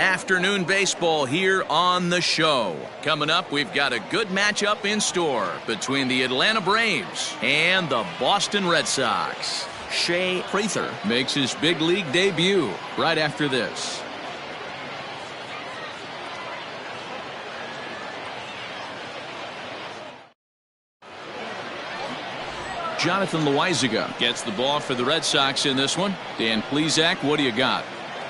Afternoon baseball here on the show. Coming up, we've got a good matchup in store between the Atlanta Braves and the Boston Red Sox. Shea Prather makes his big league debut right after this. Jonathon Loaisiga gets the ball for the Red Sox in this one. Dan Plesac, what do you got?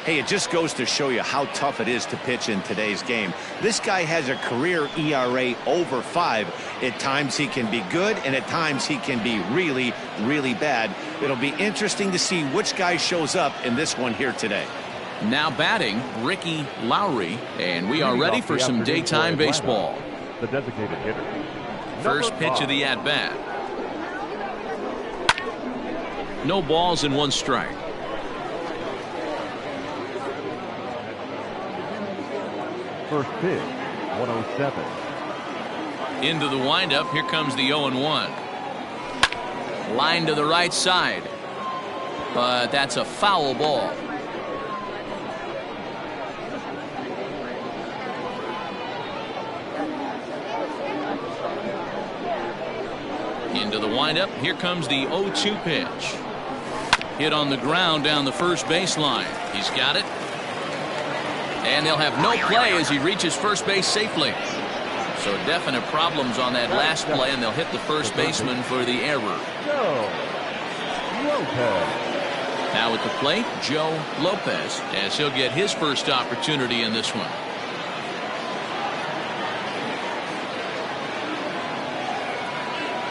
Hey, it just goes to show you how tough it is to pitch in today's game. This guy has a career ERA over 5. At times he can be good, and at times he can be really, really bad. It'll be interesting to see which guy shows up in this one here today. Now batting, Ricky Lowry, and we are ready for some daytime baseball. The designated hitter. First pitch of the at-bat. No balls and 1 strike. First pitch, 107. Into the windup, here comes the 0-1. Line to the right side. But that's a foul ball. Into the windup, here comes the 0-2 pitch. Hit on the ground down the first baseline. He's got it. And they'll have no play as he reaches first base safely. So definite problems on that last play, and they'll hit the first baseman for the error. Now at the plate, Joe Lopez, as he'll get his first opportunity in this one.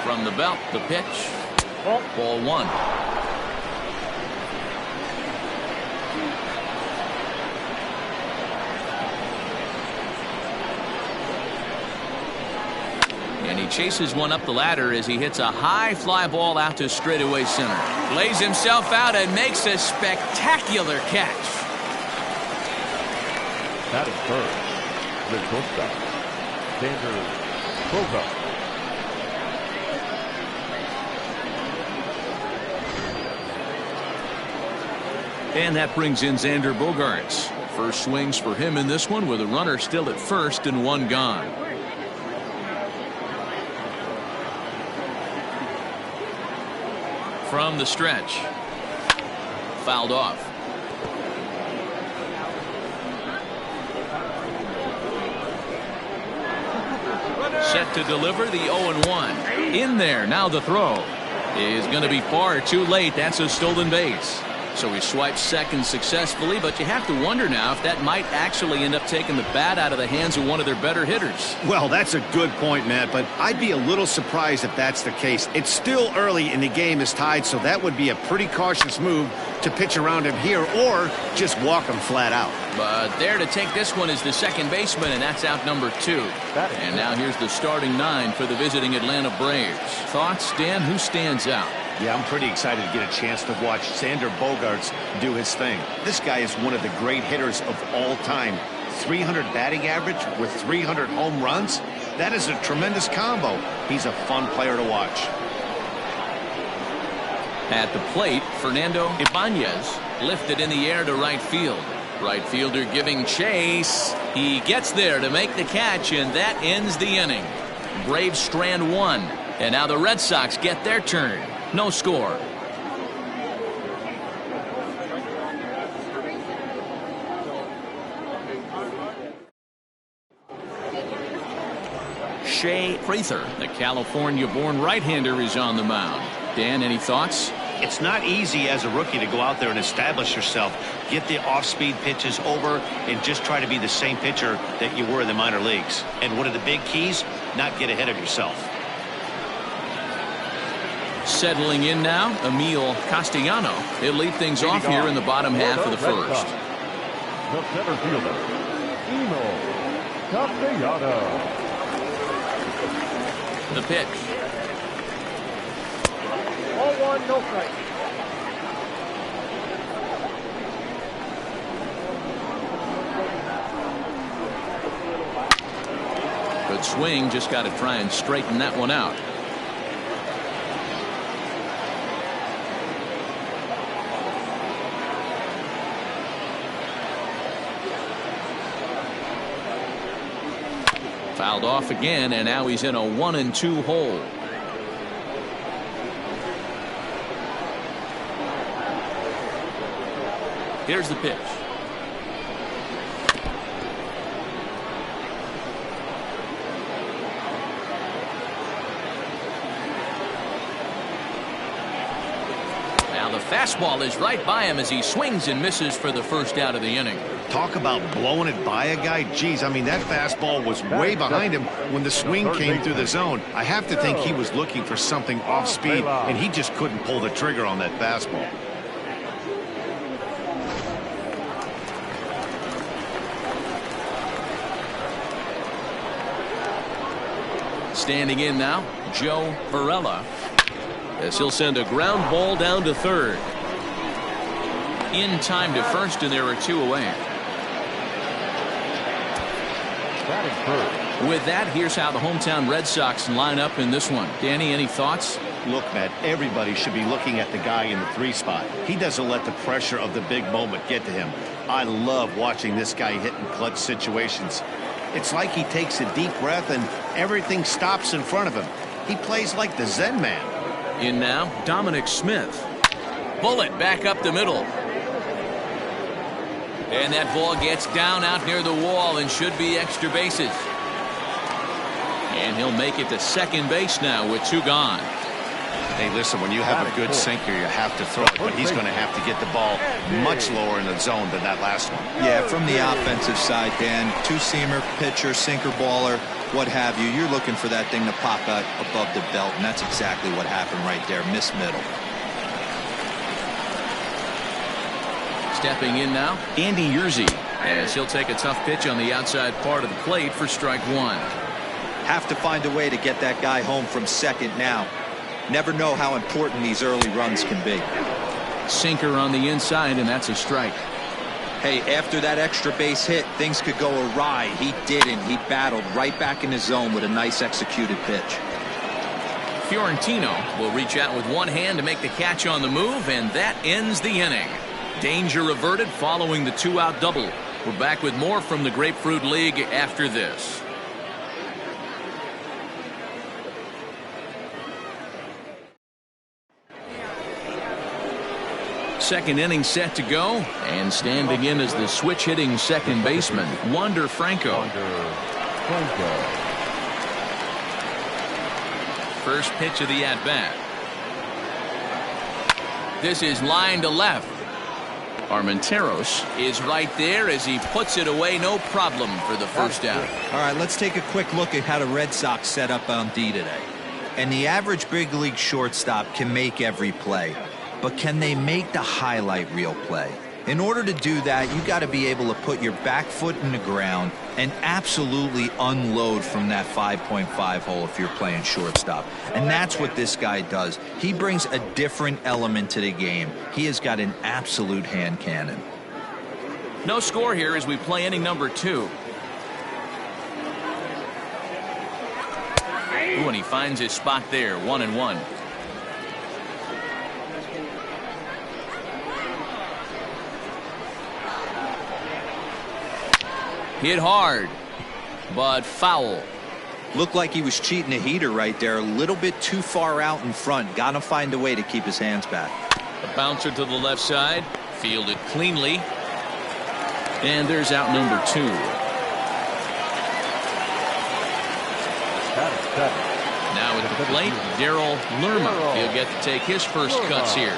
From the belt, the pitch. Ball 1. And he chases one up the ladder as he hits a high fly ball out to straightaway center. Lays himself out and makes a spectacular catch. Batting first, the shortstop, Xander Bogaerts. And that brings in Xander Bogaerts. First swings for him in this one with a runner still at first and 1 gone. From the stretch. Fouled off. Set to deliver the 0-1. In there. Now the throw is going to be far too late. That's a stolen base. So he swipes second successfully, but you have to wonder now if that might actually end up taking the bat out of the hands of one of their better hitters. Well, that's a good point, Matt, but I'd be a little surprised if that's the case. It's still early and the game is tied, so that would be a pretty cautious move to pitch around him here or just walk him flat out. But there to take this one is the second baseman, and that's out number 2. And now here's the starting 9 for the visiting Atlanta Braves. Thoughts, Dan? Who stands out? Yeah, I'm pretty excited to get a chance to watch Xander Bogaerts do his thing. This guy is one of the great hitters of all time. 300 batting average with 300 home runs. That is a tremendous combo. He's a fun player to watch. At the plate, Fernando Ibanez lifted in the air to right field. Right fielder giving chase. He gets there to make the catch, and that ends the inning. Braves strand 1, and now the Red Sox get their turn. No score. Shea Prather, the California-born right-hander, is on the mound. Dan, any thoughts? It's not easy as a rookie to go out there and establish yourself, get the off-speed pitches over, and just try to be the same pitcher that you were in the minor leagues. And one of the big keys, not get ahead of yourself. Settling in now, Emil Castellano. He'll lead things off here in the bottom half of the first. The center fielder, Emil Castellano. The pitch. 0-1, no strike. Good swing, just got to try and straighten that one out. Fouled off again, and now he's in a 1-2 hole. Here's the pitch. Now the fastball is right by him as he swings and misses for the first out of the inning. Talk about blowing it by a guy. Geez, I mean, that fastball was way behind him when the swing came through the zone. I have to think he was looking for something off speed, and he just couldn't pull the trigger on that fastball. Standing in now, Joe Varela, as he'll send a ground ball down to third. In time to first, and there are 2 away. With that, here's how the hometown Red Sox line up in this one. Danny, any thoughts? Look, Matt, everybody should be looking at the guy in the 3 spot. He doesn't let the pressure of the big moment get to him. I love watching this guy hit in clutch situations. It's like he takes a deep breath and everything stops in front of him. He plays like the Zen man. In now, Dominic Smith. Bullet back up the middle. And that ball gets down out near the wall and should be extra bases. And he'll make it to second base now with 2 gone. Hey, listen, when you have a good sinker, you have to throw it, but he's going to have to get the ball much lower in the zone than that last one. Yeah, from the offensive side, Dan, 2-seamer, pitcher, sinker, baller, what have you. You're looking for that thing to pop out above the belt, and that's exactly what happened right there. Miss middle. Stepping in now, Andy Yerzy, as he'll take a tough pitch on the outside part of the plate for strike 1. Have to find a way to get that guy home from second now. Never know how important these early runs can be. Sinker on the inside, and that's a strike. Hey, after that extra base hit, things could go awry. He didn't. He battled right back in his zone with a nice executed pitch. Fiorentino will reach out with one hand to make the catch on the move, and that ends the inning. Danger averted following the 2-out double. We're back with more from the Grapefruit League after this. Second inning set to go, and standing in as the switch hitting second baseman, Wander Franco. First pitch of the at bat. This is line to left. Armenteros is right there as he puts it away, no problem for the first out. All right, let's take a quick look at how the Red Sox set up on D today. And the average big league shortstop can make every play. But can they make the highlight reel play? In order to do that, you got to be able to put your back foot in the ground and absolutely unload from that 5.5 hole if you're playing shortstop. And that's what this guy does. He brings a different element to the game. He has got an absolute hand cannon. No score here as we play inning number 2. Ooh, and he finds his spot there, 1-1. Hit hard, but foul. Looked like he was cheating a heater right there. A little bit too far out in front. Got to find a way to keep his hands back. A bouncer to the left side. Fielded cleanly. And there's out number 2. Now at the plate, Daryl Lerma. He'll get to take his first cuts here.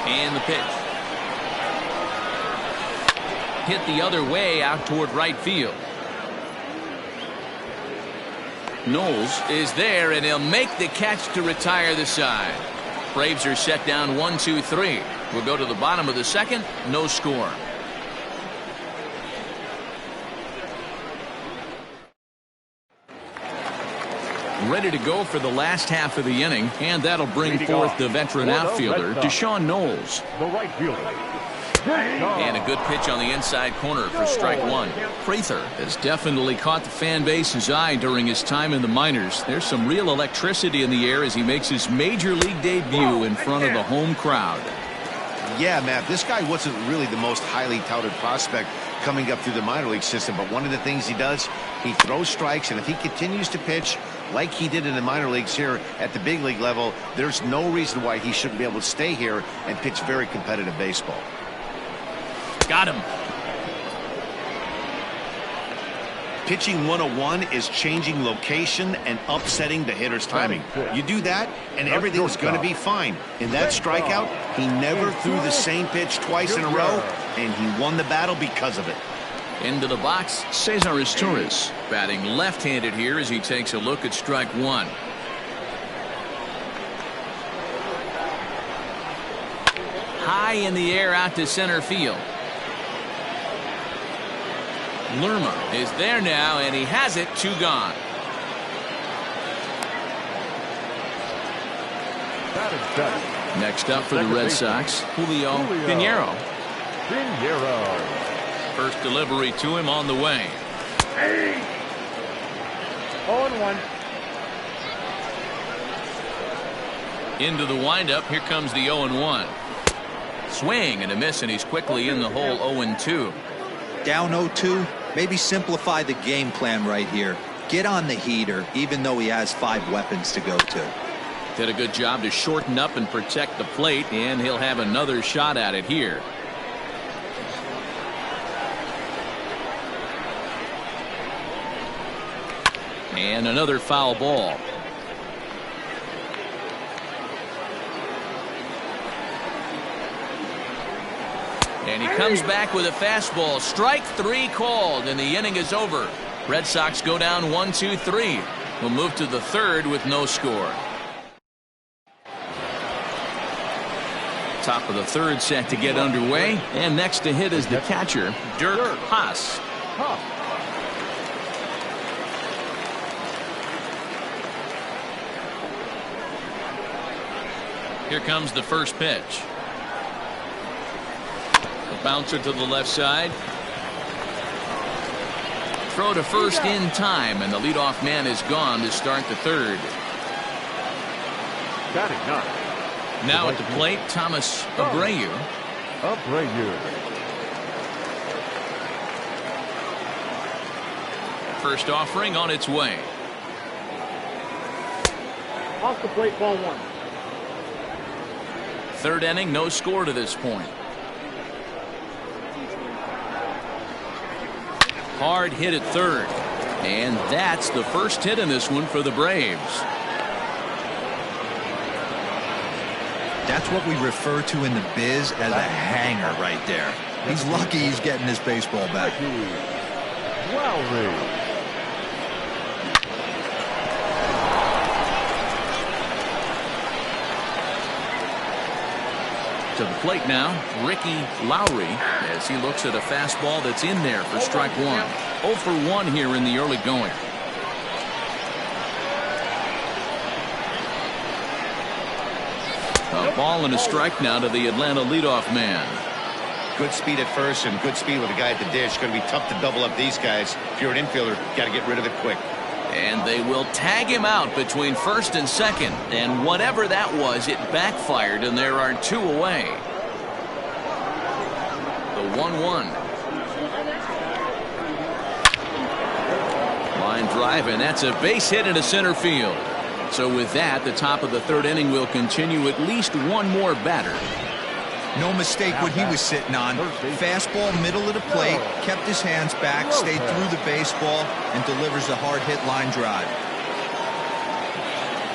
And the pitch. Hit the other way out toward right field. Knowles is there, and he'll make the catch to retire the side. Braves are set down 1-2-3. We'll go to the bottom of the second. No score. Ready to go for the last half of the inning, and that'll bring forth the veteran outfielder, Deshaun Knowles. The right fielder. And a good pitch on the inside corner for strike 1. Prather has definitely caught the fan base's eye during his time in the minors. There's some real electricity in the air as he makes his major league debut in front of the home crowd. Yeah, Matt, this guy wasn't really the most highly touted prospect coming up through the minor league system, but one of the things he does, he throws strikes, and if he continues to pitch like he did in the minor leagues here at the big league level, there's no reason why he shouldn't be able to stay here and pitch very competitive baseball. Got him. Pitching 101 is changing location and upsetting the hitter's timing. You do that, and everything's going to be fine. In that strikeout, he never threw the same pitch twice in a row, and he won the battle because of it. Into the box, Cesar Torres, batting left-handed here as he takes a look at strike one. High in the air out to center field. Lerma is there now, and he has it. 2 gone. Next up for the Red Sox, Julio Pinheiro. First delivery to him on the way. 0-1. Into the windup. Here comes the 0-1. Swing and a miss, and he's quickly in the hole. 0-2. Down 0-2. Maybe simplify the game plan right here. Get on the heater, even though he has 5 weapons to go to. Did a good job to shorten up and protect the plate, and he'll have another shot at it here. And another foul ball. And he comes back with a fastball. Strike 3 called, and the inning is over. Red Sox go down 1-2-3. We'll move to the 3rd with no score. Top of the 3rd set to get underway, and next to hit is the catcher, Dirk Haas. Here comes the first pitch. A bouncer to the left side. Throw to first in time, and the leadoff man is gone to start the 3rd. Now at the plate, Thomas Abreu. First offering on its way. Off the plate, ball 1. 3rd inning, no score to this point. Hard hit at 3rd. And that's the first hit in this one for the Braves. That's what we refer to in the biz as a hanger right there. He's lucky he's getting his baseball back. To the plate now, Ricky Lowry, as he looks at a fastball that's in there for strike 1. 0 for 1 here in the early going. A ball and a strike now to the Atlanta leadoff man. Good speed at first and good speed with the guy at the dish. Going to be tough to double up these guys. If you're an infielder, got to get rid of it quick. And they will tag him out between 1st and 2nd. And whatever that was, it backfired, and there are 2 away. The 1-1. Line drive, and that's a base hit into center field. So with that, the top of the 3rd inning will continue at least one more batter. No mistake what he was sitting on. Fastball middle of the plate, kept his hands back, stayed through the baseball, and delivers a hard hit line drive.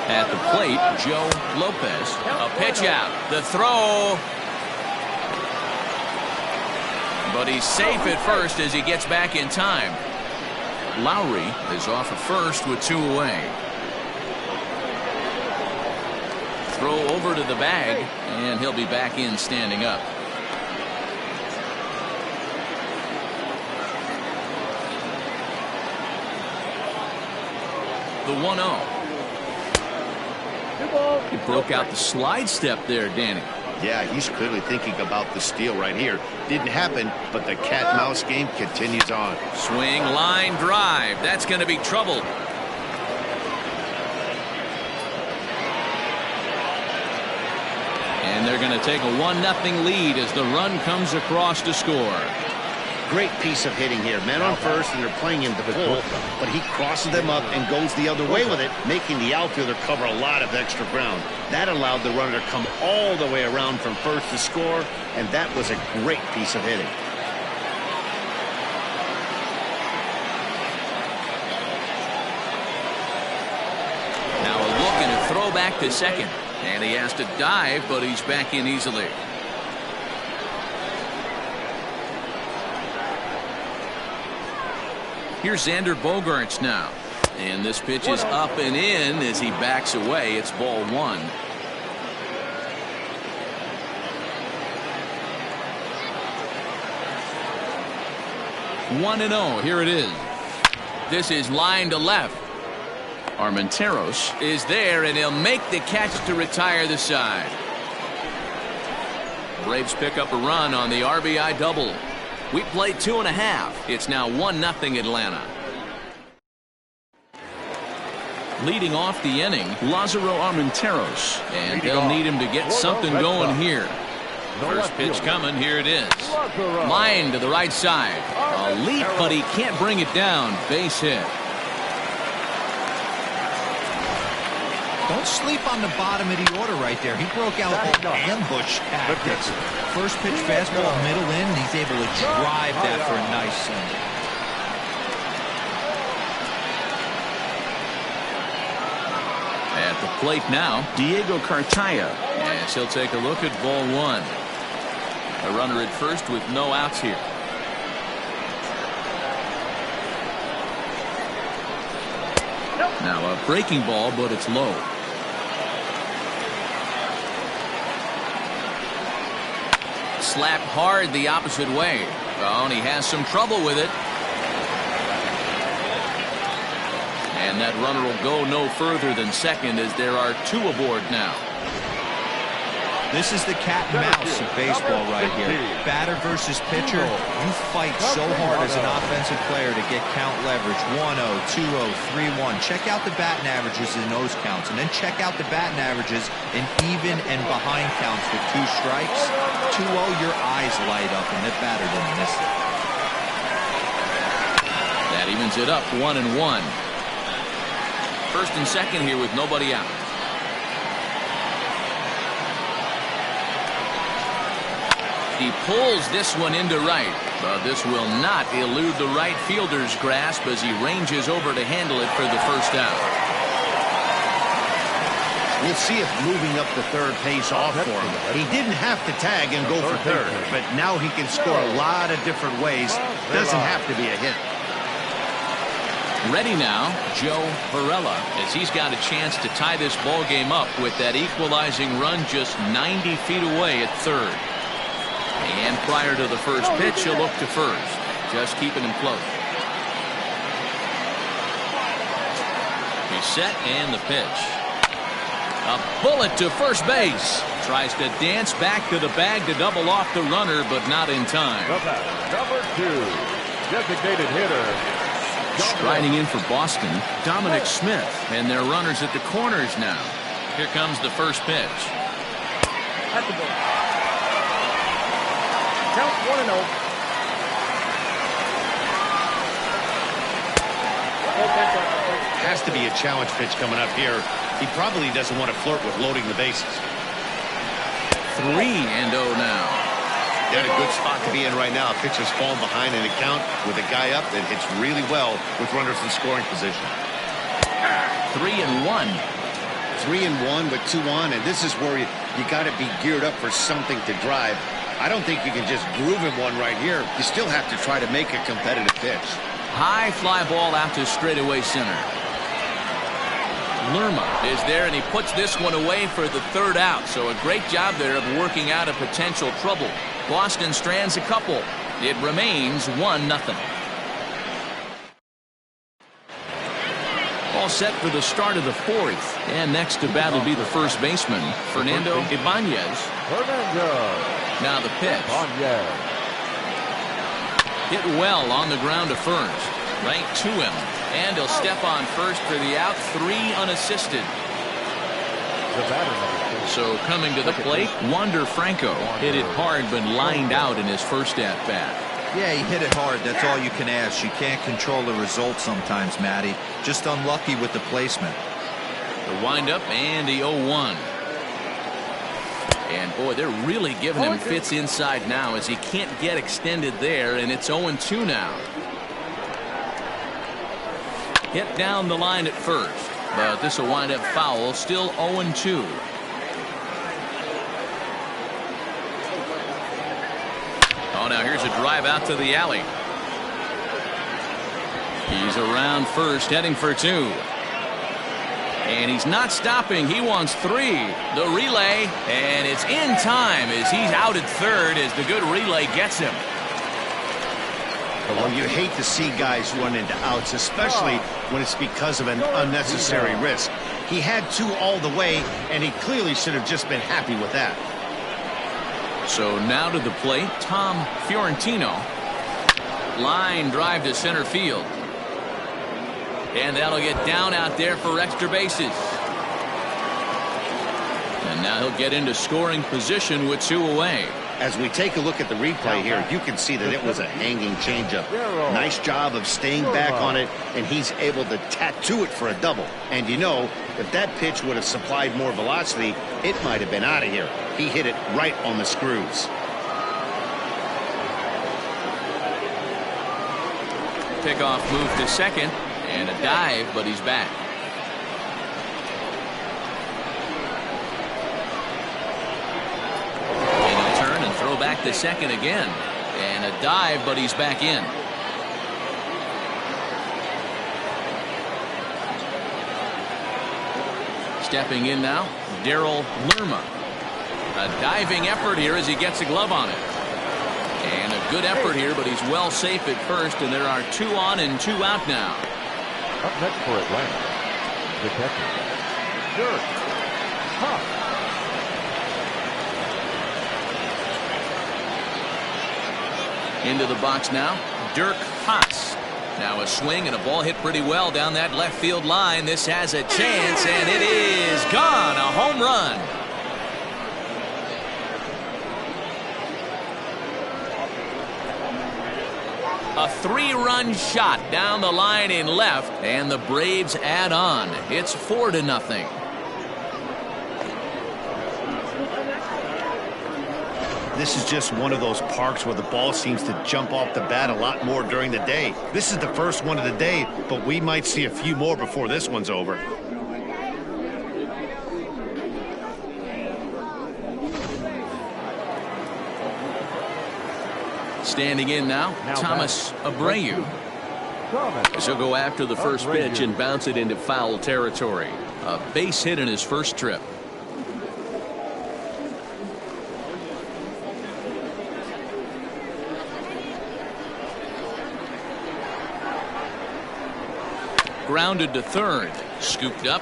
At the plate, Joe Lopez. A pitch out. The throw. But he's safe at first as he gets back in time. Lowry is off at first with 2 away. Throw over to the bag, and he'll be back in standing up. The 1-0. He broke out the slide step there, Danny. Yeah, he's clearly thinking about the steal right here. Didn't happen, but the cat-mouse game continues on. Swing, line drive. That's going to be trouble. And they're going to take a 1-0 lead as the run comes across to score. Great piece of hitting here. Men on first, and they're playing him to pull, but he crosses them up and goes the other way with it, making the outfielder cover a lot of extra ground. That allowed the runner to come all the way around from first to score, and that was a great piece of hitting. Now a look and a throw back to second. And he has to dive, but he's back in easily. Here's Xander Bogaerts now. And this pitch is up and in as he backs away. It's ball one. One and 0. Here it is. This is line to left. Armenteros is there, and he'll make the catch to retire the side. Braves pick up a run on the RBI double. We played 2.5. It's now 1-0 Atlanta. Leading off the inning, Lázaro Armenteros, and they'll need him to get something going here. First pitch coming. Here it is. Line to the right side. A leap, but he can't bring it down. Base hit. Don't sleep on the bottom of the order right there. He broke out ambush tactics. First pitch fastball middle in. He's able to drive that for a nice single. At the plate now, Diego Cartaya. Yes, he'll take a look at ball one. A runner at first with no outs here. Now a breaking ball, but it's low. Slapped hard the opposite way. Oh, and he has some trouble with it. And that runner will go no further than second as there are two aboard now. This is the cat and mouse of baseball right here. Batter versus pitcher. You fight so hard as an offensive player to get count leverage. 1-0, 2-0, 3-1. Check out the batting averages in those counts, and then check out the batting averages in even and behind counts with 2 strikes. 2-0, your eyes light up, and the batter didn't miss it. That evens it up 1-1. First and second here with nobody out. He pulls this one into right, but this will not elude the right fielder's grasp as he ranges over to handle it for the first out. We'll see if moving up the third pays off for him. He didn't have to tag and go for third, but now he can score a lot of different ways. Doesn't have to be a hit. Ready now, Joe Varela, as he's got a chance to tie this ball game up with that equalizing run just 90 feet away at third. And prior to the first pitch, he'll look to first, just keeping him close. He's set, and the pitch. A bullet to first base. Tries to dance back to the bag to double off the runner, but not in time. Number 2, designated hitter. Striding in for Boston, Dominic Smith, and their runners at the corners now. Here comes the first pitch. At the ball. Count 1-0. Has to be a challenge pitch coming up here. He probably doesn't want to flirt with loading the bases. 3-0 now. They're in a good spot to be in right now. Pitcher's falling behind in a count with a guy up that hits really well with runners in scoring position. 3-1. 3-1 with 2 on, and this is where you got to be geared up for something to drive. I don't think you can just groove him one right here. You still have to try to make a competitive pitch. High fly ball out to straightaway center. Lerma is there, and he puts this one away for the third out. So a great job there of working out a potential trouble. Boston strands a couple. It remains 1-0. All set for the start of the fourth. And next to bat will be the first baseman, Fernando Ibanez. Now the pitch. Hit well on the ground to first. Right to him. And he'll step on first for the out. 3 unassisted. So coming to the plate, Wander Franco hit it hard but lined out in his first at bat. Yeah, he hit it hard. That's all you can ask. You can't control the result sometimes, Matty. Just unlucky with the placement. The windup and the 0-1. And boy, they're really giving him fits inside now as he can't get extended there, and it's 0-2 now. Hit down the line at first, but this will wind up foul. Still 0-2. Oh, now here's a drive out to the alley. He's around first, heading for 2. And he's not stopping. He wants 3. The relay, and it's in time as he's out at third as the good relay gets him. Well, you hate to see guys run into outs, especially when it's because of an unnecessary risk. He had 2 all the way, and he clearly should have just been happy with that. So now to the plate, Tom Fiorentino. Line drive to center field. And that'll get down out there for extra bases. And now he'll get into scoring position with 2 away. As we take a look at the replay here, you can see that it was a hanging changeup. Nice job of staying back on it, and he's able to tattoo it for a double. And you know, if that pitch would have supplied more velocity, it might have been out of here. He hit it right on the screws. Pickoff move to second, and a dive, but he's back. Throw back to second again, and a dive, but he's back in. Stepping in now, Darryl Lerma. A diving effort here as he gets a glove on it. And a good effort here, but he's well safe at first, and there are 2 on and 2 out now. Up next for Atlanta, the catcher, Dirk Huff. Into the box now, Dirk Haas. Now a swing and a ball hit pretty well down that left field line. This has a chance, and it is gone. A home run. A 3-run shot down the line in left, and the Braves add on. It's 4-0. This is just one of those parks where the ball seems to jump off the bat a lot more during the day. This is the first one of the day, but we might see a few more before this one's over. Standing in now, Thomas Abreu. He'll go after the first pitch and bounce it into foul territory. A base hit in his first trip. Grounded to third. Scooped up.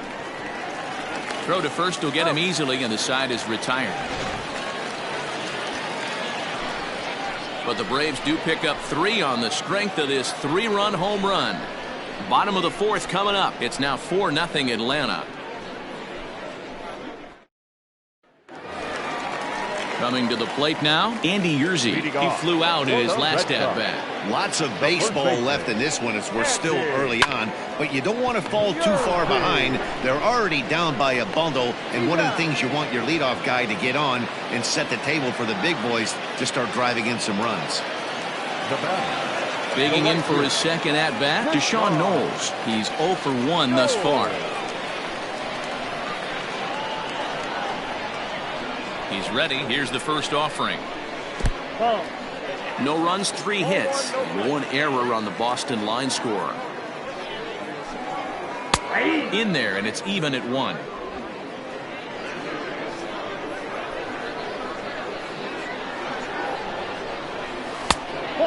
Throw to first will get him easily, and the side is retired. But the Braves do pick up 3 on the strength of this 3-run home run. Bottom of the 4th coming up. It's now 4-0 Atlanta. Coming to the plate now, Andy Yerzy. He flew out in his last at-bat. Lots of baseball left in this one as we're still early on, but you don't want to fall too far behind. They're already down by a bundle, and one of the things you want your leadoff guy to get on and set the table for the big boys to start driving in some runs. Digging in for his second at-bat, Deshaun Knowles. He's 0 for 1 thus far. He's ready. Here's the first offering. No runs, 3 hits, and 1 error on the Boston line score. In there, and it's even at 1.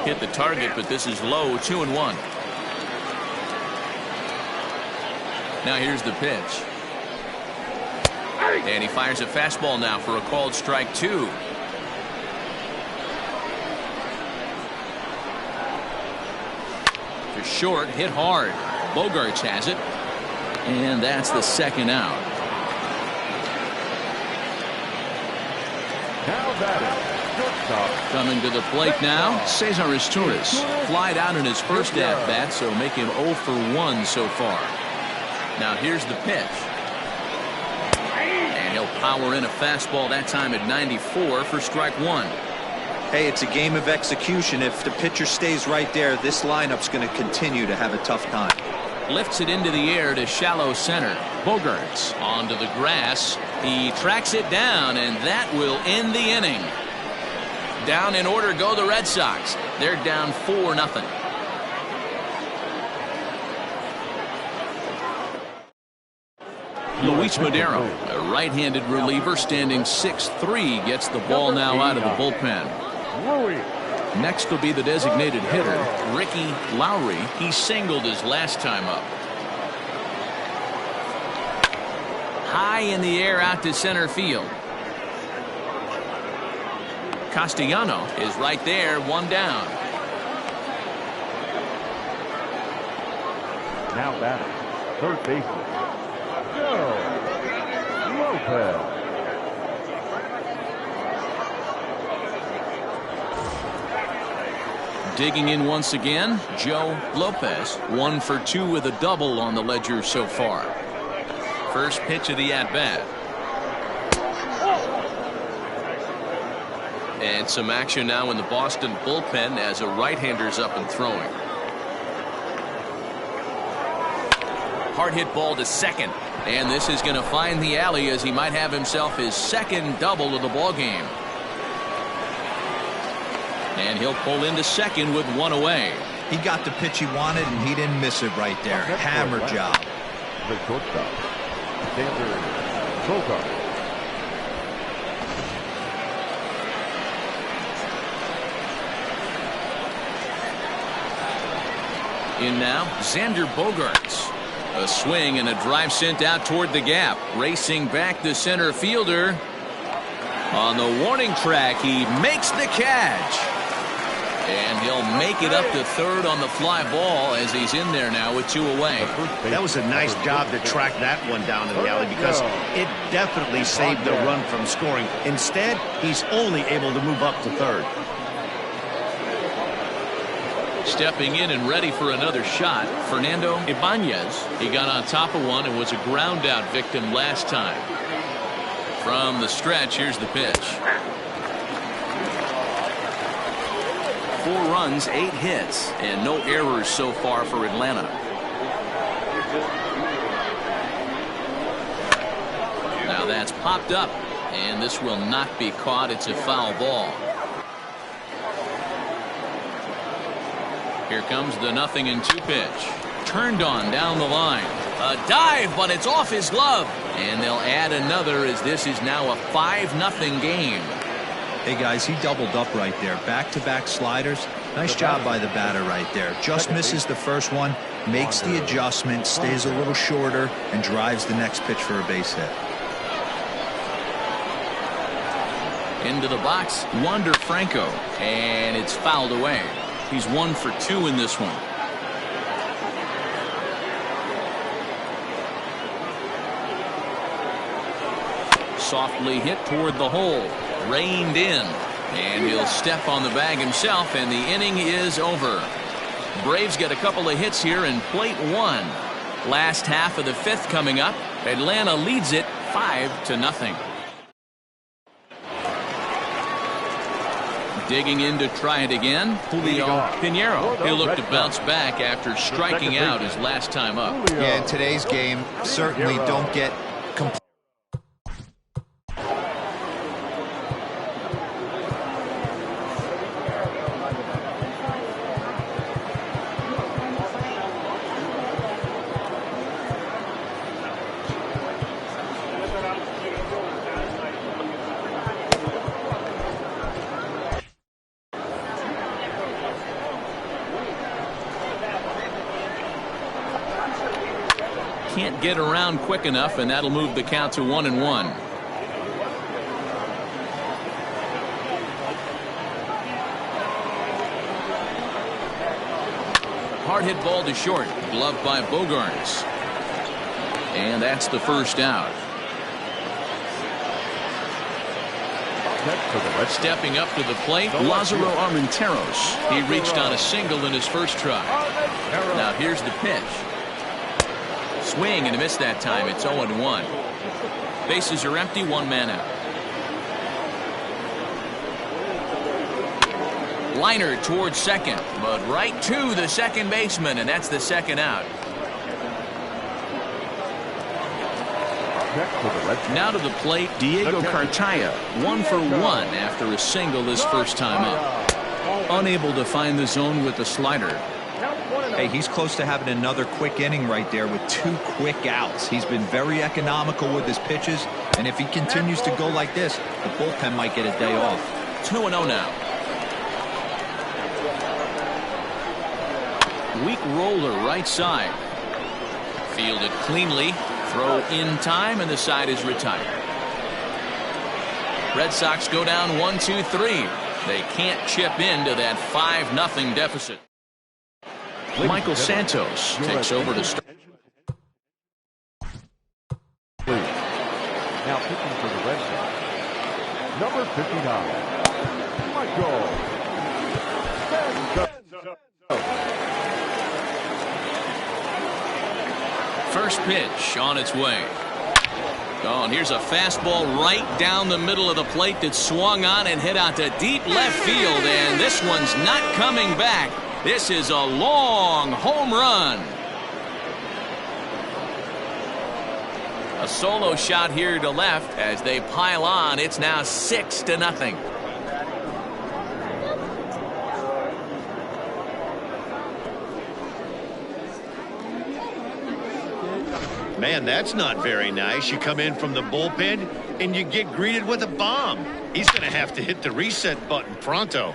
Hit the target, but this is low, 2-1. Now here's the pitch. And he fires a fastball now for a called strike 2. To short, hit hard. Bogarts has it. And that's the second out. Now batting, shortstop Coming to the plate now, Cesar Torres. Flied out in his first at-bat, so make him 0 for 1 so far. Now here's the pitch. And he'll power in a fastball that time at 94 for strike 1. Hey, it's a game of execution. If the pitcher stays right there, this lineup's going to continue to have a tough time. Lifts it into the air to shallow center. Bogaerts onto the grass. He tracks it down, and that will end the inning. Down in order go the Red Sox. They're down 4-0. Luis Madero, a right-handed reliever standing 6'3", gets the ball now out of the bullpen. Next will be the designated hitter, Ricky Lowry. He singled his last time up. High in the air out to center field. Castellano is right there, 1 down. Now batting, third baseman, Joe Lopez. Digging in once again, Joe Lopez. 1 for 2 with a double on the ledger so far. First pitch of the at-bat. And some action now in the Boston bullpen as a right-hander's up and throwing. Hard hit ball to second. And this is going to find the alley as he might have himself his second double of the ball game. And he'll pull into second with 1 away. He got the pitch he wanted, and he didn't miss it right there. Hammer job. The shortstop, Xander Bogaerts. In now, Xander Bogaerts. A swing and a drive sent out toward the gap. Racing back the center fielder. On the warning track, he makes the catch. And he'll make it up to third on the fly ball as he's in there now with 2 away. That was a nice job to track that one down in the alley because it definitely saved the run from scoring. Instead, he's only able to move up to third. Stepping in and ready for another shot, Fernando Ibanez. He got on top of one and was a ground out victim last time. From the stretch, here's the pitch. 4 runs, 8 hits, and no errors so far for Atlanta. Now that's popped up, and this will not be caught. It's a foul ball. Here comes the 0-2 pitch. Turned on down the line. A dive, but it's off his glove. And they'll add another as this is now a 5-0 game. Hey, guys, he doubled up right there. Back-to-back sliders. Nice job by the batter right there. Just misses the first one, makes the adjustment, stays a little shorter, and drives the next pitch for a base hit. Into the box, Wander Franco. And it's fouled away. He's 1 for 2 in this one. Softly hit toward the hole. Reined in. And he'll step on the bag himself, and the inning is over. Braves get a couple of hits here in plate 1. Last half of the 5th coming up. Atlanta leads it 5-0. Digging in to try it again, Julio Pinheiro. He'll look to bounce back after striking out his last time up. Yeah, in today's game, certainly don't get complete. Can't get around quick enough, and that'll move the count to 1-1. Hard hit ball to short, gloved by Bogaerts. And that's the first out. Stepping up to the plate, Lázaro Armenteros. He reached on a single in his first try. Now here's the pitch. Swing and a miss that time. It's 0-1. Bases are empty, one man out. Liner towards second, but right to the second baseman, and that's the second out. Now to the plate, Diego Cartaya, 1 for 1 after a single his first time up. Unable to find the zone with the slider. Hey, he's close to having another quick inning right there with 2 quick outs. He's been very economical with his pitches, and if he continues to go like this, the bullpen might get a day off. 2-0 now. Weak roller right side. Fielded cleanly. Throw in time, and the side is retired. Red Sox go down 1-2-3. They can't chip into that 5-0 deficit. Michael Santos takes over to start. Now pitching for the Red Sox, number 59, Michael Santos. First pitch on its way. Oh, and here's a fastball right down the middle of the plate that swung on and hit out to deep left field, and this one's not coming back. This is a long home run. A solo shot here to left as they pile on. It's now 6-0. Man, that's not very nice. You come in from the bullpen and you get greeted with a bomb. He's going to have to hit the reset button pronto.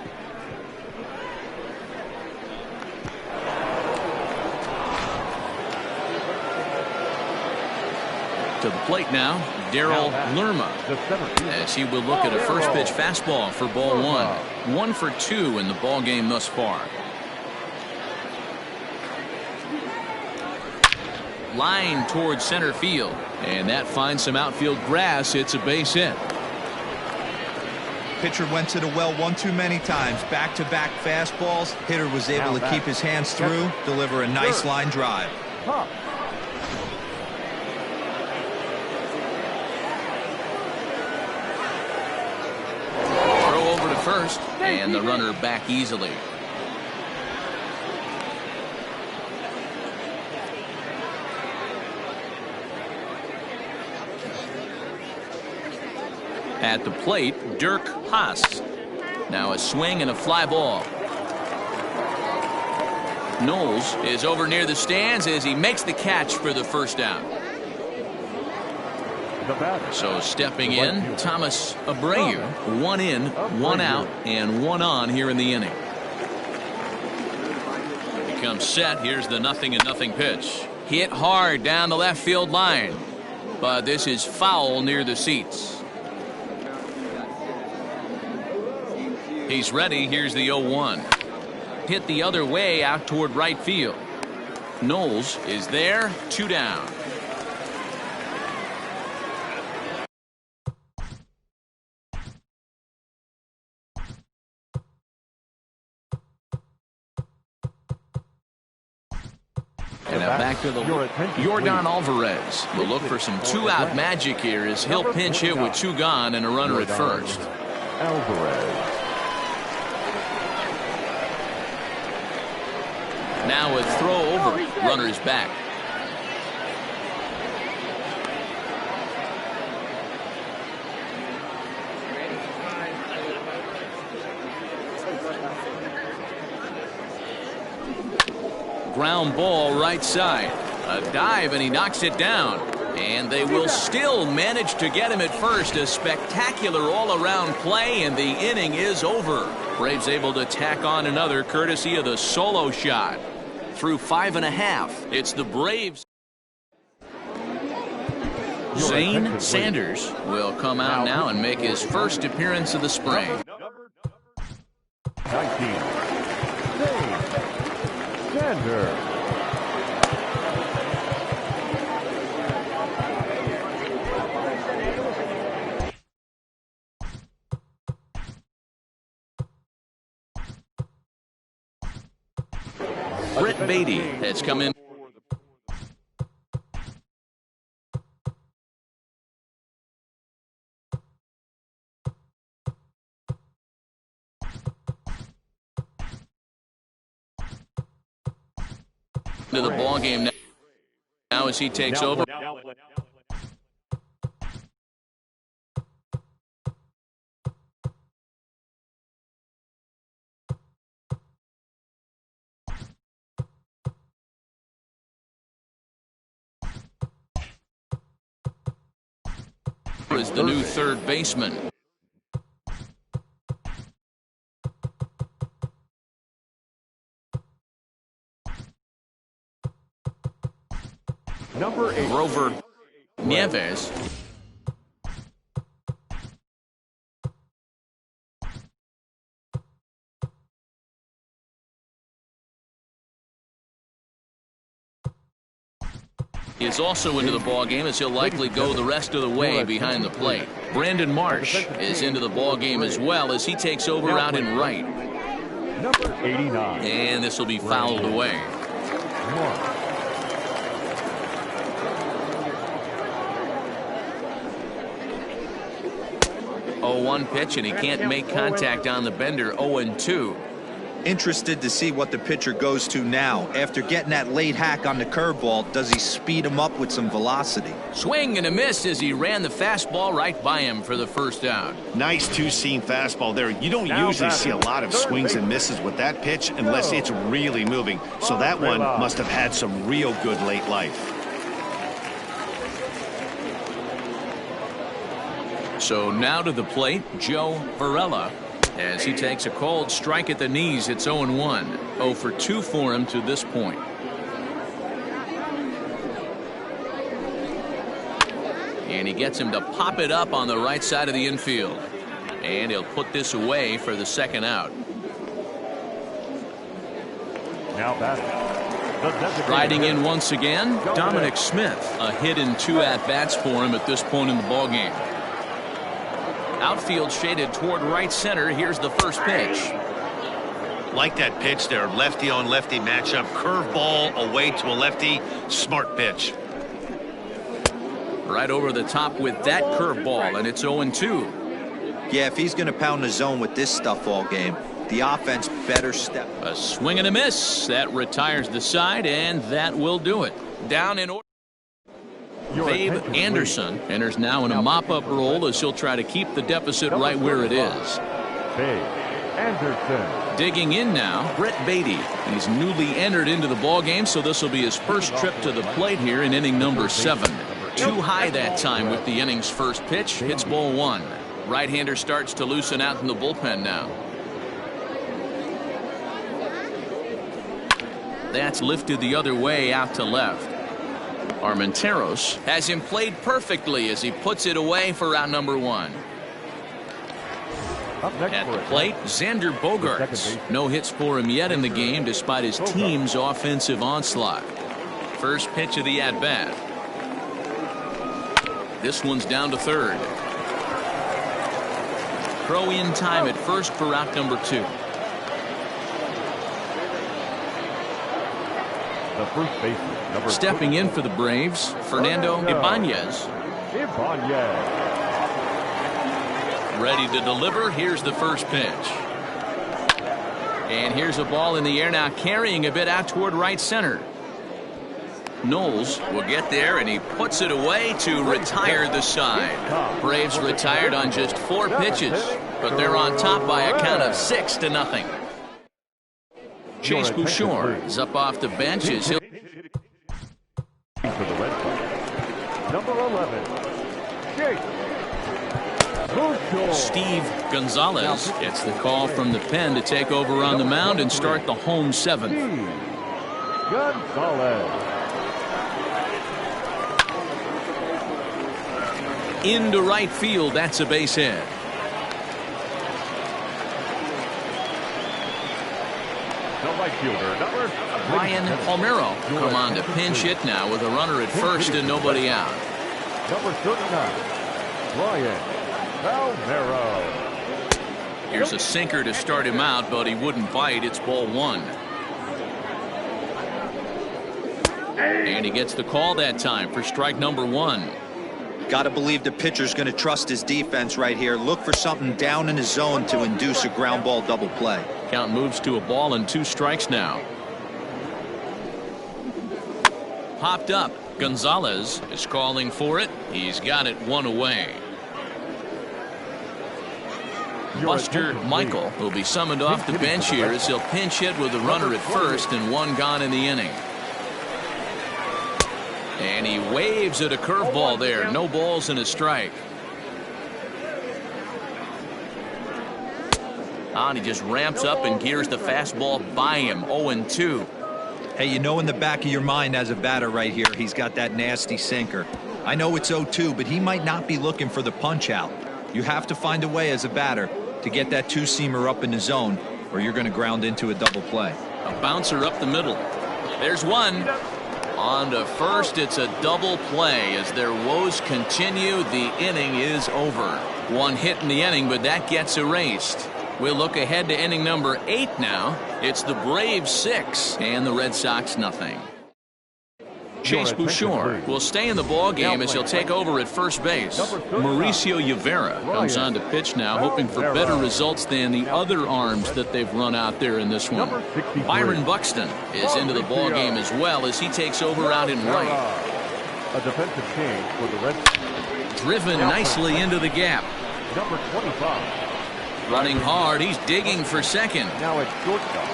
To the plate now, Daryl Lerma, as he will look at a first pitch fastball for ball 1. 1 for 2 in the ball game thus far. Line towards center field, and that finds some outfield grass. It's a base hit. Pitcher went to the well one too many times. Back-to-back fastballs. Hitter was able to keep his hands through, deliver a nice line drive. Throw over to first, and the runner back easily. At the plate, Dirk Haas. Now a swing and a fly ball. Knowles is over near the stands as he makes the catch for the first down. So stepping in, Thomas Abreu. 1 in, 1 out, and 1 on here in the inning. Becomes set. Here's the 0-0 pitch. Hit hard down the left field line. But this is foul near the seats. He's ready. Here's the 0-1. Hit the other way out toward right field. Knowles is there. 2 down. And now back to the Yordan Alvarez will look for some 2-out magic here as he'll pinch hit with 2 gone and a runner at first. Alvarez. Now a throw over. Runner's back. Ground ball right side. A dive and he knocks it down. And they will still manage to get him at first. A spectacular all-around play, and the inning is over. Braves able to tack on another courtesy of the solo shot. Through 5.5, it's the Braves. Zane Sanders will come out now and make his first appearance of the spring. 19. Zane Sanders. Beatty has come in. To the ball game now as he takes over. Is the new third baseman. Number 8. Rover Nieves. Is also into the ball game as he'll likely go the rest of the way behind the plate. Brandon Marsh is into the ball game as well as he takes over out in right. Number 89. And this will be fouled away. 0-1 pitch, and he can't make contact on the bender. 0-2. Interested to see what the pitcher goes to now. After getting that late hack on the curveball, does he speed him up with some velocity? Swing and a miss as he ran the fastball right by him for the first out. Nice two-seam fastball there. You don't usually see a lot of swings and misses with that pitch unless it's really moving. So that one must have had some real good late life. So now to the plate, Joe Varela. As he takes a cold strike at the knees, it's 0-1. 0 for 2 for him to this point. And he gets him to pop it up on the right side of the infield. And he'll put this away for the second out. Now batting. Riding in once again, Dominic Smith. A hit in 2 at-bats for him at this point in the ballgame. Outfield shaded toward right center. Here's the first pitch. Like that pitch there, lefty on lefty matchup, curveball away to a lefty, smart pitch. Right over the top with that curveball, and it's 0-2. Yeah, if he's going to pound the zone with this stuff all game, the offense better step. A swing and a miss. That retires the side, and that will do it. Down in order. Babe Anderson enters now in a mop-up role as he'll try to keep the deficit right where it is. Babe Anderson. Digging in now, Brett Beatty. He's newly entered into the ballgame, so this will be his first trip to the plate here in inning number 7. Too high that time with the inning's first pitch. Hits ball 1. Right-hander starts to loosen out in the bullpen now. That's lifted the other way out to left. Armenteros has him played perfectly as he puts it away for out number 1. At the plate, Xander Bogaerts. No hits for him yet in the game despite his team's offensive onslaught. First pitch of the at-bat. This one's down to third. Throw in time at first for out number 2. The first baseman, stepping in for the Braves, Fernando Ibanez. Ready to deliver. Here's the first pitch. And here's a ball in the air now, carrying a bit out toward right center. Knowles will get there, and he puts it away to retire the side. Braves retired on just 4 pitches, but they're on top by a count of 6-0. Chase Bouchard is up off the bench as he'll. For the Red Sox. Number 11, Shea Prather. Steve Gonzalez gets the call from the pen to take over on the mound and start the home 7th. Gonzalez. Into right field. That's a base hit. Ryan Palmeiro come on to pinch hit now with a runner at first and nobody out. Number 39, Ryan Palmeiro. Here's a sinker to start him out, but he wouldn't bite. It's ball 1. And he gets the call that time for strike number 1. Got to believe the pitcher's going to trust his defense right here. Look for something down in his zone to induce a ground ball double play. Count moves to a ball and 2 strikes now. Popped up. Gonzalez is calling for it. He's got it 1 away. Buster Michael will be summoned off the bench here as he'll pinch hit with a runner at first and 1 gone in the inning. And he waves at a curveball there. No balls and a strike. And he just ramps up and gears the fastball by him. 0-2. Hey, you know in the back of your mind as a batter right here, he's got that nasty sinker. I know it's 0-2, but he might not be looking for the punch out. You have to find a way as a batter to get that 2-seamer up in the zone, or you're going to ground into a double play. A bouncer up the middle. There's 1. On to first, it's a double play. As their woes continue, the inning is over. 1 hit in the inning, but that gets erased. We'll look ahead to inning number 8 now. It's the Braves 6 and the Red Sox nothing. Chase Bouchard will stay in the ball game as he'll take over at first base. Mauricio Rivera comes on to pitch now, hoping for better results than the other arms that they've run out there in this one. Byron Buxton is into the ball game as well as he takes over out in right. A defensive change for the Red Sox. Driven nicely into the gap. Number 25. Running hard, he's digging for second. Now it's shortstop.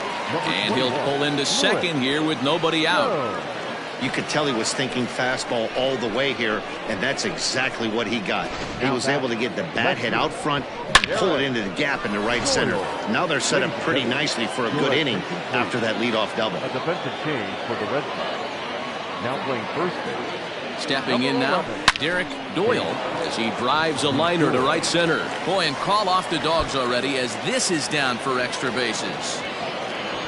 And he'll pull into second here with nobody out. You could tell he was thinking fastball all the way here, and that's exactly what he got. He was able to get the bat head out front and pull it into the gap in the right center. Now they're set up pretty nicely for a good inning after that leadoff double. A defensive change for the Red Sox. Now playing first base. Stepping in now, Derek Doyle as he drives a liner to right center. Boy, and call off the dogs already as this is down for extra bases.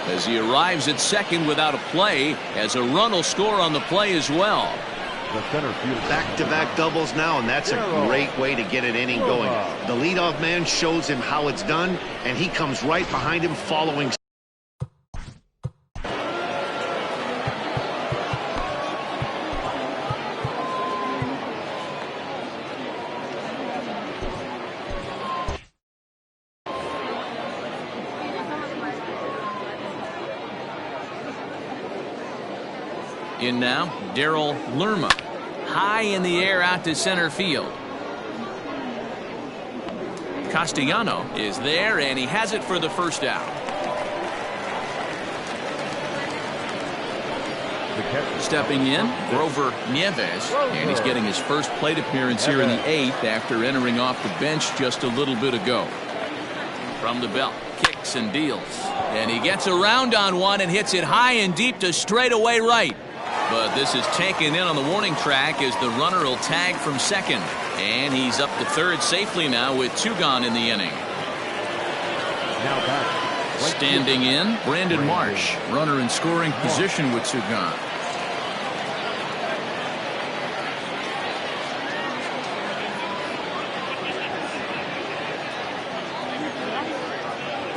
As he arrives at second without a play, as a run will score on the play as well. The center field. Back-to-back doubles now, and that's a great way to get an inning going. The leadoff man shows him how it's done, and he comes right behind him following. In now, Darryl Lerma. High in the air out to center field. Castellano is there, and he has it for the first out. Stepping in, Grover Nieves, and he's getting his first plate appearance here in the 8th after entering off the bench just a little bit ago. From the belt, kicks and deals. And he gets around on one and hits it high and deep to straightaway right. But this is taken in on the warning track as the runner will tag from second. And he's up to third safely now with 2 gone in the inning. Now back. Standing in, Brandon Marsh, runner in scoring position with 2 gone.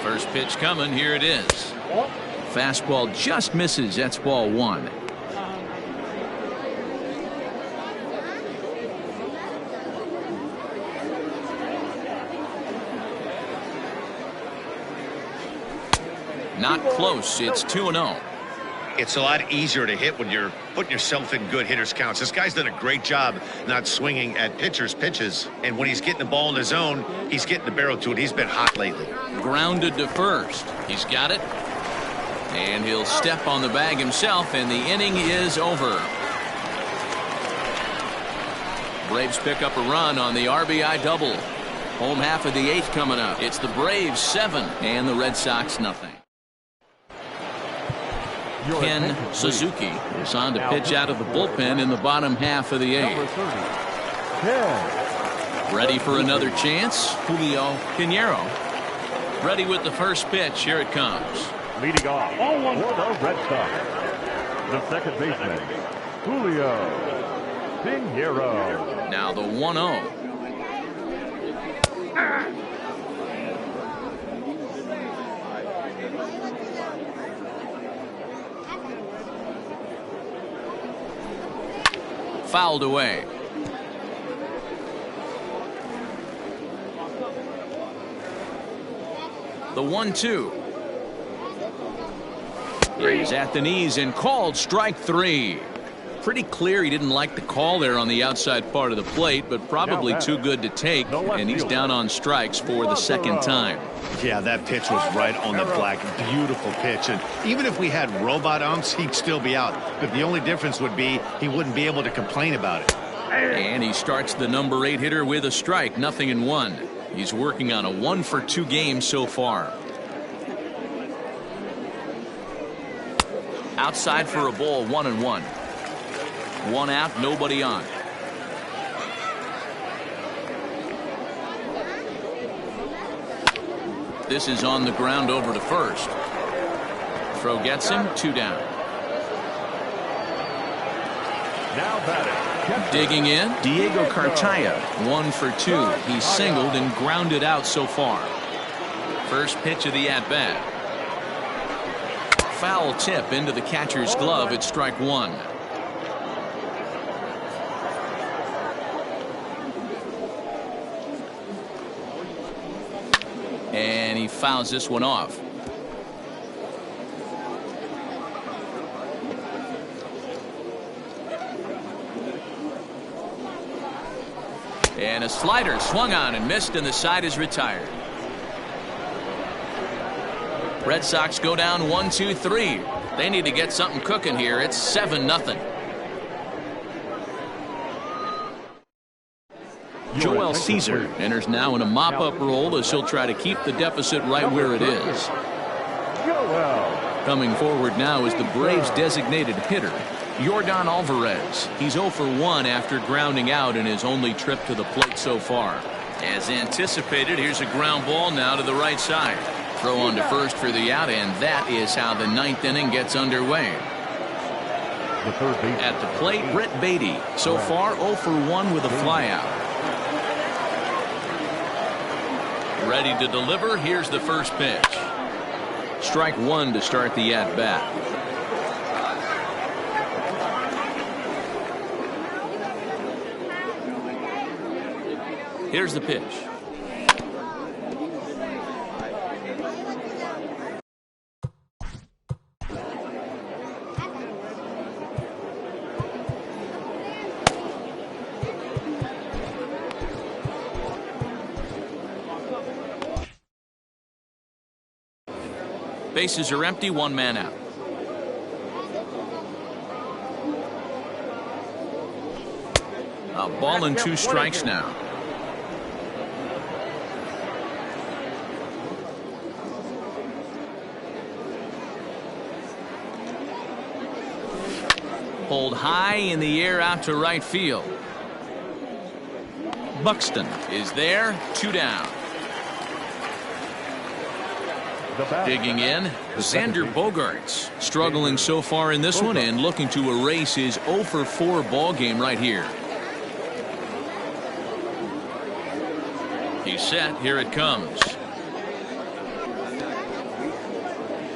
First pitch coming, here it is. Fastball just misses, that's ball 1. Not close. It's 2-0. It's a lot easier to hit when you're putting yourself in good hitters counts. This guy's done a great job not swinging at pitchers' pitches. And when he's getting the ball in the zone, he's getting the barrel to it. He's been hot lately. Grounded to first. He's got it. And he'll step on the bag himself, and the inning is over. Braves pick up a run on the RBI double. Home half of the 8th coming up. It's the Braves 7 and the Red Sox nothing. Ken Suzuki is on to pitch out of the bullpen in the bottom half of the 8th. Ready for another chance, Julio Pinheiro. Ready with the first pitch. Here it comes. Leading off for the Red Sox, the second baseman, Julio Pinheiro. Now the 1-0. fouled away. The 1-2. He's at the knees and called strike 3. Pretty clear he didn't like the call there on the outside part of the plate, but probably too good to take, and he's down on strikes for the second time. Yeah, that pitch was right on the black. Beautiful pitch. And even if we had robot umps, he'd still be out. But the only difference would be he wouldn't be able to complain about it. And he starts the number 8 hitter with a strike, 0-1. He's working on a 1-for-2 game so far. Outside for a ball, 1-1. 1 out, nobody on. This is on the ground over to first. Throw gets him, 2 down. Now batting. Digging in, Diego Cartaya, 1 for 2. He's singled and grounded out so far. First pitch of the at-bat. Foul tip into the catcher's glove at strike 1. And he fouls this one off. And a slider swung on and missed, and the side is retired. Red Sox go down 1-2-3. They need to get something cooking here. It's 7-0. Joel Caesar enters now in a mop-up role as he'll try to keep the deficit right where it is. Coming forward now is the Braves' designated hitter, Yordan Alvarez. He's 0 for 1 after grounding out in his only trip to the plate so far. As anticipated, here's a ground ball now to the right side. Throw on to first for the out, and that is how the 9th inning gets underway. At the plate, Brett Beatty. So far, 0 for 1 with a flyout. Ready to deliver. Here's the first pitch. Strike 1 to start the at-bat. Here's the pitch. Bases are empty, 1 man out. A ball and 2 strikes now. Pulled high in the air out to right field. Buxton is there, 2 down. Digging in, Xander Bogaerts, struggling so far in this one and looking to erase his 0 for 4 ball game right here. He's set. Here it comes.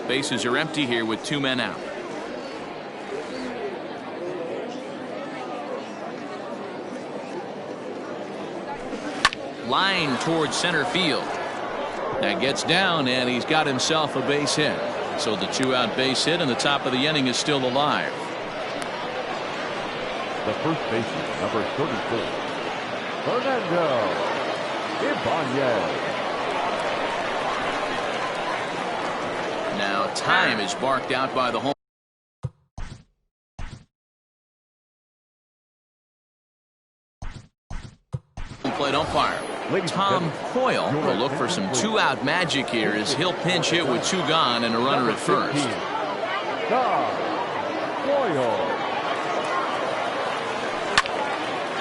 Bases are empty here with 2 men out. Line towards center field. That gets down, and he's got himself a base hit. So the 2-out base hit, and the top of the inning is still alive. The first baseman, number 34, Fernando Ibanez. Now time is barked out by the home plate umpire. Tom Coyle will look for some 2-out magic here as he'll pinch hit with 2 gone and a runner at first.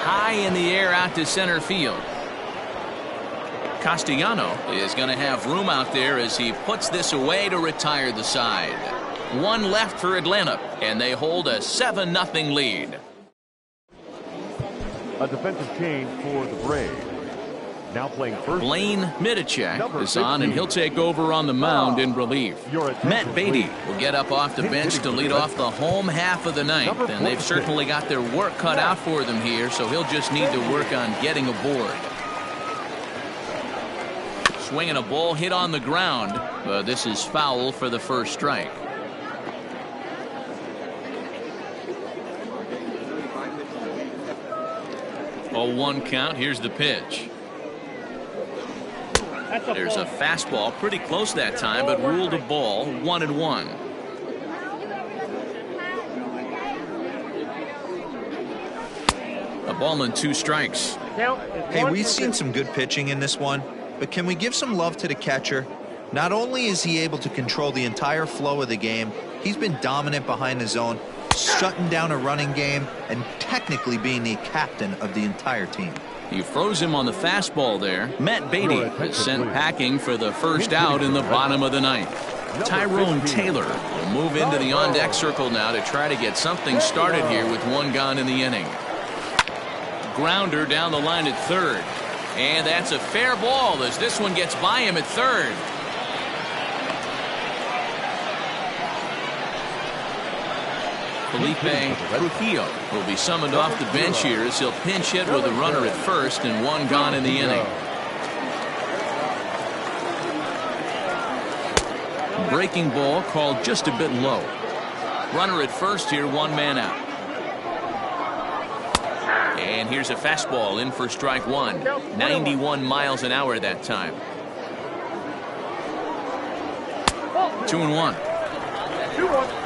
High in the air out to center field. Castellano is going to have room out there as he puts this away to retire the side. 1 left for Atlanta, and they hold a 7-0 lead. A defensive change for the Braves. Now playing first. Blaine Midicek is on, and he'll take over on the mound in relief. Matt Beatty will get up off the bench to lead off the home half of the ninth, and they've certainly got their work cut out for them here, so he'll just need to work on getting aboard. Swinging a ball hit on the ground, but this is foul for the first strike. 0-1 count. Here's the pitch. There's a fastball pretty close that time, but ruled a ball. 1-1. A ball and 2 strikes. Hey, we've seen some good pitching in this one, but can we give some love to the catcher? Not only is he able to control the entire flow of the game, he's been dominant behind the zone, shutting down a running game, and technically being the captain of the entire team. He froze him on the fastball there. Matt Beatty is sent packing for the first out in the bottom of the ninth. Tyrone Taylor will move into the on-deck circle now to try to get something started here with 1 gone in the inning. Grounder down the line at third. And that's a fair ball as this one gets by him at third. Felipe Trujillo will be summoned off the bench here as he'll pinch hit with a runner at first and 1 gone in the inning. Breaking ball called just a bit low. Runner at first here, 1 man out. And here's a fastball in for strike 1. 91 miles an hour that time. 2-1. 2-1.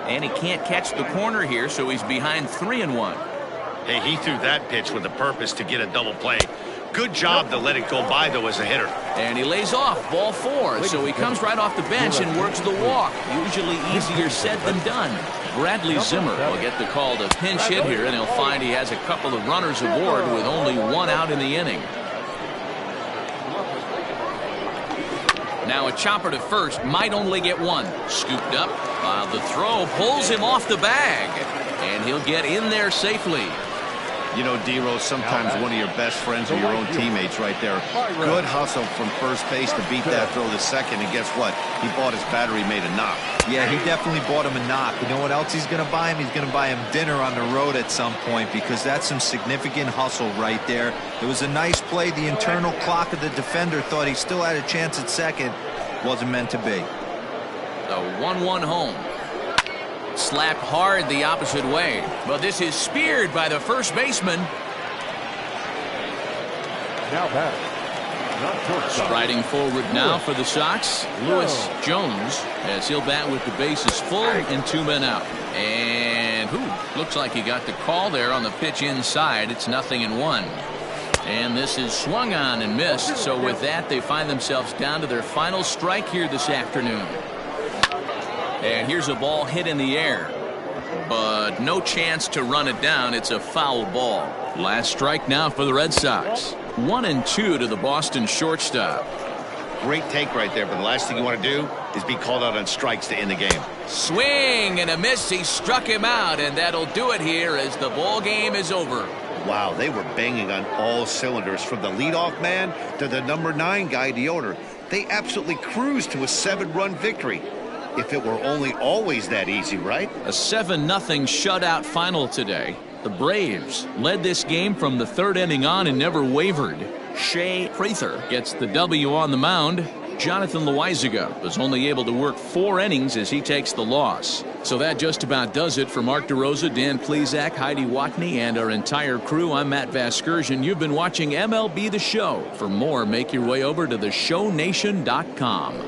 And he can't catch the corner here, so he's behind 3-1. Hey, he threw that pitch with a purpose to get a double play. Good job to let it go by, though, as a hitter. And he lays off, ball 4, so he comes right off the bench and works the walk. Usually easier said than done. Bradley Zimmer will get the call to pinch hit here, and he'll find he has a couple of runners aboard with only 1 out in the inning. Now a chopper to first, might only get 1. Scooped up, while the throw pulls him off the bag, and he'll get in there safely. You know, D-Rose, sometimes one of your best friends are your own teammates right there. Good hustle from first base to beat that throw to second, and guess what? He bought his battery made a knock. Yeah, he definitely bought him a knock. You know what else he's going to buy him? He's going to buy him dinner on the road at some point, because that's some significant hustle right there. It was a nice play. The internal clock of the defender thought he still had a chance at second. Wasn't meant to be. The 1-1 home. Slapped hard the opposite way, but this is speared by the first baseman. Now back. Striding forward now for the Sox, Lewis Jones, as he'll bat with the bases full and 2 men out. And looks like he got the call there on the pitch inside. It's 0-1. And this is swung on and missed. So with that, they find themselves down to their final strike here this afternoon. And here's a ball hit in the air, but no chance to run it down. It's a foul ball. Last strike now for the Red Sox. 1-2 to the Boston shortstop. Great take right there, but the last thing you want to do is be called out on strikes to end the game. Swing and a miss. He struck him out, and that'll do it here as the ball game is over. Wow, they were banging on all cylinders, from the leadoff man to the number 9 guy, Deodor. They absolutely cruised to a 7-run victory. If it were only always that easy, right? A 7-0 shutout final today. The Braves led this game from the 3rd inning on and never wavered. Shea Prather gets the W on the mound. Jonathon Loaisiga was only able to work 4 innings as he takes the loss. So that just about does it for Mark DeRosa, Dan Plesac, Heidi Watney, and our entire crew. I'm Matt Vasgersian. You've been watching MLB The Show. For more, make your way over to theshownation.com.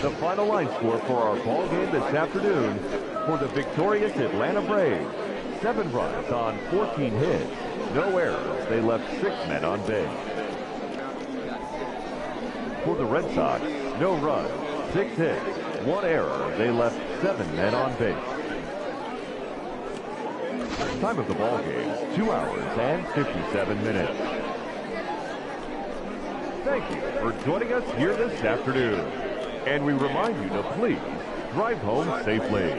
The final line score for our ball game this afternoon for the victorious Atlanta Braves. 7 runs on 14 hits. No errors. They left 6 men on base. For the Red Sox, no runs, 6 hits, 1 error. They left 7 men on base. Time of the ball game, 2 hours and 57 minutes. Thank you for joining us here this afternoon. And we remind you to please drive home safely.